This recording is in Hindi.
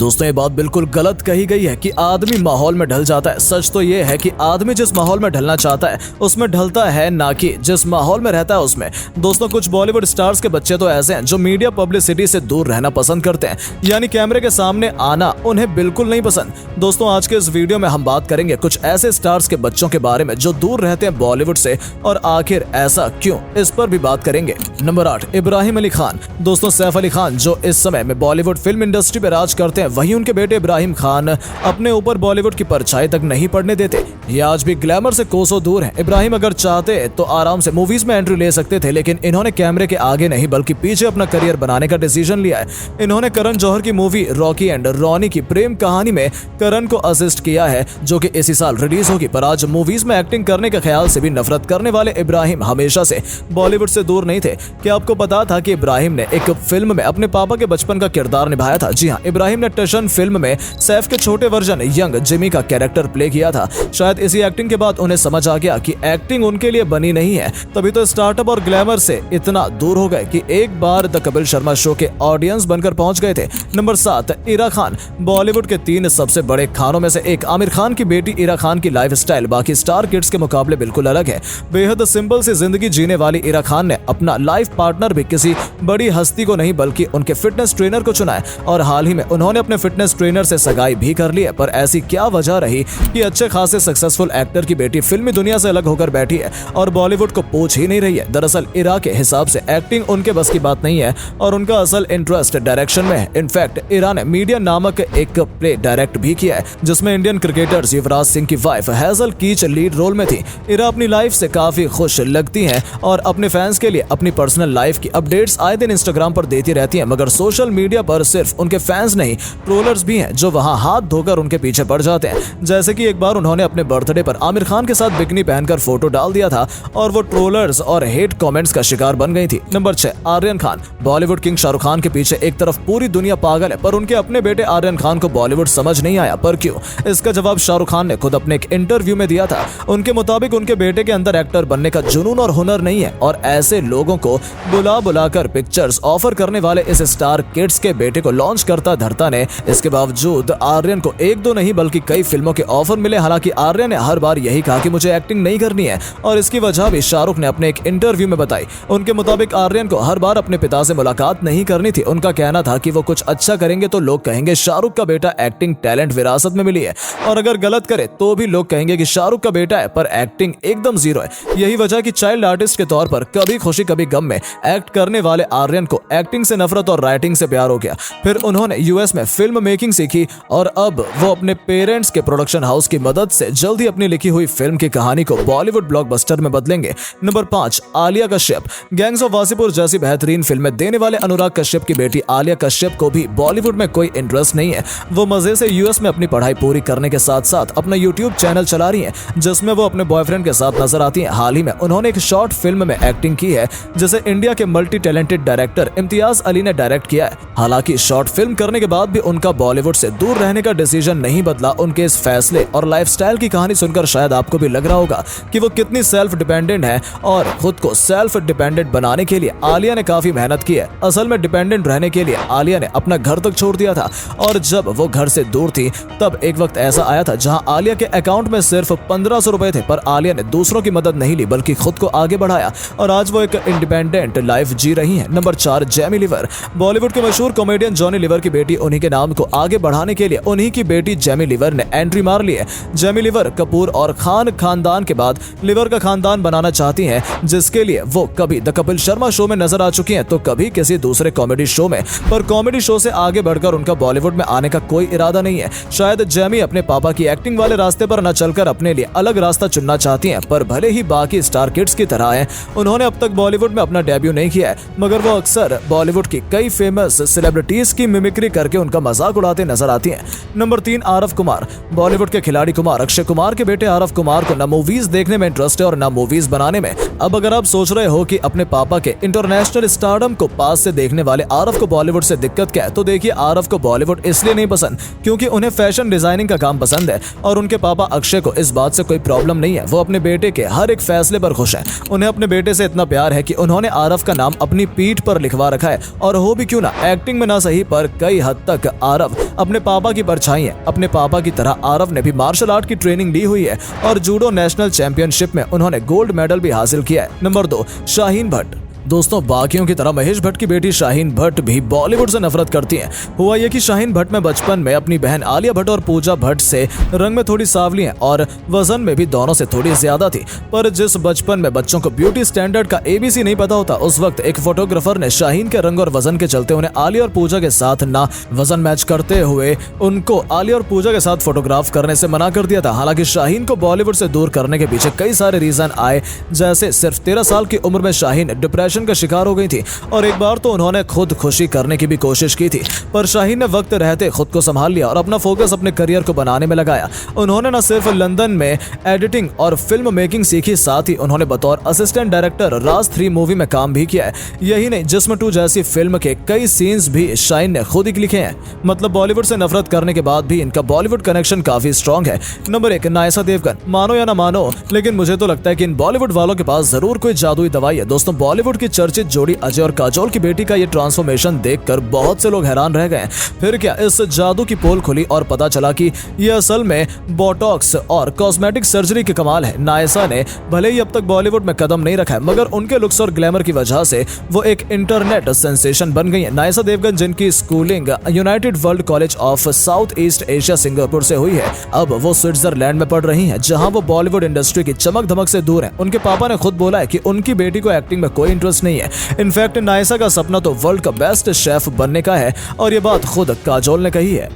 दोस्तों ये बात बिल्कुल गलत कही गई है कि आदमी माहौल में ढल जाता है। सच तो ये है कि आदमी जिस माहौल में ढलना चाहता है उसमें ढलता है, ना कि जिस माहौल में रहता है उसमें। दोस्तों कुछ बॉलीवुड स्टार्स के बच्चे तो ऐसे हैं जो मीडिया पब्लिसिटी से दूर रहना पसंद करते हैं, यानी कैमरे के सामने आना उन्हें बिल्कुल नहीं पसंद। दोस्तों आज के इस वीडियो में हम बात करेंगे कुछ ऐसे स्टार्स के बच्चों के बारे में जो दूर रहते हैं बॉलीवुड से, और आखिर ऐसा क्यों, इस पर भी बात करेंगे। नंबर 8, इब्राहिम अली खान। दोस्तों सैफ अली खान जो इस समय में बॉलीवुड फिल्म इंडस्ट्री पे राज करते हैं, वहीं उनके बेटे इब्राहिम खान अपने ऊपर बॉलीवुड की परछाई तक नहीं पड़ने देते। ये आज भी ग्लैमर से कोसों दूर हैं। इब्राहिम अगर चाहते तो आराम से मूवीज में एंट्री ले सकते थे, लेकिन इन्होंने कैमरे के आगे नहीं बल्कि पीछे अपना करियर बनाने का डिसीजन लिया है। इन्होंने करण जौहर की मूवी रॉकी एंड रॉनी की प्रेम कहानी में करण को असिस्ट किया है, जो कि इसी साल रिलीज होगी। पर आज मूवीज में एक्टिंग करने के ख्याल से भी नफरत करने वाले इब्राहिम हमेशा से बॉलीवुड से दूर नहीं थे। क्या आपको पता था कि इब्राहिम ने एक फिल्म में अपने पापा के बचपन का किरदार निभाया था? जी हाँ, इब्राहिम ने टशन फिल्म में सैफ के छोटे वर्जन यंग जिमी का कैरेक्टर प्ले किया था। शायद इसी एक्टिंग के बाद उन्हें समझ आ गया कि एक्टिंग उनके लिए बनी नहीं है, तभी तो स्टार्टअप और ग्लैमर से इतना दूर हो गए कि एक बार द कपिल शर्मा शो के ऑडियंस बनकर पहुंच गए थे। नंबर 7, इरा खान। बॉलीवुड के 3 सबसे बड़े खानों में से एक। आमिर खान की बेटी इरा खान की लाइफस्टाइल बाकी स्टार किड्स के मुकाबले बिल्कुल अलग है। बेहद सिंपल सी जिंदगी जीने वाली इरा खान ने अपना लाइफ पार्टनर भी किसी बड़ी हस्ती को नहीं बल्कि उनके फिटनेस ट्रेनर को चुना है, और हाल ही में उन्होंने अपने फिटनेस ट्रेनर से सगाई भी कर ली है। पर ऐसी क्या वजह रही कि अच्छे खासे सक्सेसफुल एक्टर की बेटी फिल्मी दुनिया से अलग होकर बैठी है और बॉलीवुड को पूछ ही नहीं रही है? दरअसल इरा के हिसाब से एक्टिंग उनके बस की बात नहीं है और उनका असल इंटरेस्ट डायरेक्शन में है। इनफैक्ट इरा ने मीडिया नामक एक प्ले डायरेक्ट भी किया है, जिसमें इंडियन क्रिकेटर्स युवराज सिंह की वाइफ हेजल कीच लीड रोल में थी। इरा अपनी लाइफ से काफी खुश लगती हैं और अपने फैंस के लिए अपनी पर्सनल लाइफ की अपडेट्स आए दिन इंस्टाग्राम पर देती रहती हैं। मगर सोशल मीडिया पर सिर्फ उनके फैंस नहीं, ट्रोलर्स भी हैं जो वहां हाथ धोकर उनके पीछे पड़ जाते हैं। जैसे कि एक बार उन्होंने अपने बर्थडे पर आमिर खान के साथ बिकनी पहनकर फोटो डाल दिया था और वो ट्रोलर्स और हेट कमेंट्स का शिकार बन गई थी। नंबर 6, आर्यन खान। बॉलीवुड किंग शाहरुख खान के पीछे एक तरफ पूरी दुनिया पागल है, पर उनके अपने बेटे आर्यन खान को बॉलीवुड समझ नहीं आया। पर क्यों? इसका जवाब शाहरुख खान ने खुद अपने एक इंटरव्यू में दिया था। उनके मुताबिक उनके बेटे के अंदर एक्टर बनने का जुनून और हुनर नहीं है, और ऐसे लोगों को बुला बुलाकर पिक्चर्स ऑफर करने वाले इस स्टार किड्स के बेटे को लॉन्च करता धरता ने इसके बावजूद आर्यन को 1-2 नहीं बल्कि कई फिल्मों के ऑफर मिले। हालांकि आर्यन ने हर बार यही कहा कि मुझे एक्टिंग नहीं करनी है, और इसकी वजह भी शाहरुख ने अपने एक इंटरव्यू में बताई। उनके मुताबिक आर्यन को हर बार अपने पिता से मुलाकात नहीं करनी थी। उनका कहना था कि वो कुछ अच्छा करेंगे तो लोग कहेंगे शाहरुख का बेटा एक्टिंग टैलेंट विरासत में मिली है, और अगर गलत करे तो भी लोग कहेंगे कि शाहरुख का बेटा है पर एक्टिंग एकदम जीरो है। यही वजह कि चाइल्ड आर्टिस्ट के तौर पर कभी खुशी कभी गम में एक्ट करने वाले आर्यन को एक्टिंग से नफरत और राइटिंग से प्यार हो गया। फिर उन्होंने यूएस में फिल्म मेकिंग सीखी और अब वो अपने पेरेंट्स के प्रोडक्शन हाउस की मदद से जल्दी अपनी लिखी हुई फिल्म की कहानी को बॉलीवुड ब्लॉकबस्टर में बदलेंगे। Number 5, Alia Kashyap. Gangs of Wasseypur जैसी बेहतरीन फिल्में देने वाले अनुराग कश्यप की बेटी आलिया कश्यप को भी बॉलीवुड में कोई इंटरेस्ट नहीं है। वो मजे से यूएस में अपनी पढ़ाई पूरी करने के साथ साथ अपना यूट्यूब चैनल चला रही है, जिसमें वो अपने बॉयफ्रेंड के साथ नजर आती हैं। हाल ही में उन्होंने एक शॉर्ट फिल्म में एक्टिंग की है, जिसे इंडिया के multi talented director Imtiaz Ali ने डायरेक्ट किया है। हालांकि शॉर्ट फिल्म करने के बाद भी उनका बॉलीवुड से दूर रहने का डिसीजन नहीं बदला। उनके इस फैसले और लाइफस्टाइल की कहानी सुनकर शायद आपको भी लग रहा होगा कि वो कितनी सेल्फ डिपेंडेंट है, और खुद को सेल्फ डिपेंडेंट बनाने के लिए आलिया ने काफी मेहनत की है। असल में डिपेंडेंट रहने के लिए आलिया ने अपना घर तक छोड़ दिया था, और जब वो घर से दूर थी तब एक वक्त ऐसा आया था जहां आलिया के अकाउंट में सिर्फ 1500 रुपए थे, पर आलिया ने दूसरों की मदद नहीं ली बल्कि खुद को आगे बढ़ाया, और आज वो एक इंडिपेंडेंट लाइफ जी रही हैं। Number 4, Jamie liver. बॉलीवुड के मशहूर कॉमेडियन जॉनी लीवर की बेटी उन्हीं के नाम को आगे बढ़ाने के लिए उन्हीं की बेटी जेमी लीवर ने एंट्री मार ली है। जेमी लीवर कपूर और खान खानदान के बाद लीवर का खानदान बनाना चाहती हैं, जिसके लिए वो कभी द कपिल शर्मा शो में नजर आ चुकी हैं तो कभी किसी दूसरे कॉमेडी शो में, पर कॉमेडी शो से आगे बढ़कर उनका बॉलीवुड में आने का कोई इरादा नहीं है। शायद जेमी अपने पापा की एक्टिंग वाले रास्ते पर न चलकर अपने लिए अलग रास्ता चुनना चाहती हैं, पर भले ही बाकी स्टार किड्स की तरह हैं, उन्होंने अब तक बॉलीवुड में अपना डेब्यू नहीं किया है, मगर वो अक्सर बॉलीवुड की कई फेमस सेलिब्रिटीज की मिमिक्री करके उनका मजाक उड़ाते नजर आती हैं। नंबर 3, आरव कुमार। बॉलीवुड के खिलाड़ी कुमार अक्षय कुमार के बेटे आरव कुमार को न मूवीज देखने में इंटरेस्ट है और न मूवीज बनाने में। अब अगर आप सोच रहे हो कि अपने पापा के इंटरनेशनल स्टारडम को पास से देखने वाले आरव को बॉलीवुड से दिक्कत क्या है, तो देखिए आरव को बॉलीवुड इसलिए नहीं पसंद क्योंकि उन्हें फैशन डिजाइनिंग का काम पसंद है, और उनके पापा अक्षय को इस बात से कोई प्रॉब्लम नहीं है। वो अपने बेटे के हर एक फैसले पर खुश हैं। उन्हें अपने बेटे से इतना प्यार है कि उन्होंने आरव का नाम अपनी पीठ पर लिखवा रखा है, और हो भी क्यों ना एक्टिंग में ना सही पर कई हद तक आरव अपने पापा की परछाई है। अपने पापा की तरह आरव ने भी मार्शल आर्ट की ट्रेनिंग ली हुई है और जूडो नेशनल चैंपियनशिप में उन्होंने गोल्ड मेडल भी हासिल किया है। नंबर 2, शाहीन भट्ट। दोस्तों, बाकियों की तरह महेश भट्ट की बेटी शाहीन भट्ट भी बॉलीवुड से नफरत करती हैं। हुआ ये कि शाहीन भट्ट में बचपन में अपनी बहन आलिया भट्ट और पूजा भट्ट से रंग में थोड़ी सांवली हैं और वजन में भी दोनों से थोड़ी ज्यादा थी। पर जिस बचपन में बच्चों को ब्यूटी स्टैंडर्ड का ABC नहीं पता होता, उस वक्त एक फोटोग्राफर ने शाहीन के रंग और वजन के चलते उन्हें आलिया और पूजा के साथ ना वजन मैच करते हुए उनको आलिया और पूजा के साथ फोटोग्राफ करने से मना कर दिया था। हालांकि शाहीन को बॉलीवुड से दूर करने के पीछे कई सारे रीजन आए, जैसे सिर्फ 13 साल की उम्र में शाहीन डिप्रेशन का शिकार हो गई थी और एक बार तो उन्होंने खुद खुशी करने की भी कोशिश की थी, पर शाहीन ने वक्त रहते खुद को संभाल लिया और अपना फोकस अपने करियर को बनाने में लगाया। उन्होंने न सिर्फ लंदन में एडिटिंग और फिल्म मेकिंग सीखी, साथ ही उन्होंने बतौर असिस्टेंट डायरेक्टर राज 3 मूवी में काम भी किया है। यही नहीं, जिस्म 2 जैसी फिल्म के कई सीन्स भी शाहीन ने खुद ही लिखे हैं। मतलब बॉलीवुड से नफरत करने के बाद भी इनका बॉलीवुड कनेक्शन काफी स्ट्रॉन्ग है। नंबर 1, नायसा देवगन। मानो या ना मानो, लेकिन मुझे तो लगता है कि इन बॉलीवुड वालों के पास जरूर कोई जादुई दवाई है। दोस्तों, बॉलीवुड की चर्चित जोड़ी अजय और काजोल की बेटी का ये ट्रांसफॉर्मेशन देखकर बहुत से लोग हैरान रह गए। फिर क्या, इस जादू की पोल खुली और पता चला कि ये असल में बोटॉक्स और कॉस्मेटिक सर्जरी के कमाल है। नायसा ने भले ही अब तक बॉलीवुड में कदम नहीं रखा है, मगर उनके लुक्स और ग्लैमर की वजह से वो एक इंटरनेट सेंसेशन बन गई है। नायसा देवगन, जिनकी schooling United world college of south east Asia Singapore से हुई है, अब वो स्विट्जरलैंड में पढ़ रही हैं, जहां वो बॉलीवुड इंडस्ट्री की चमक धमक से दूर हैं। उनके पापा ने खुद बोला है कि उनकी बेटी को एक्टिंग में कोई इंटरेस्ट नहीं है। इनफैक्ट नायसा का सपना तो वर्ल्ड का बेस्ट शेफ बनने का है और ये बात खुद काजोल ने कही है।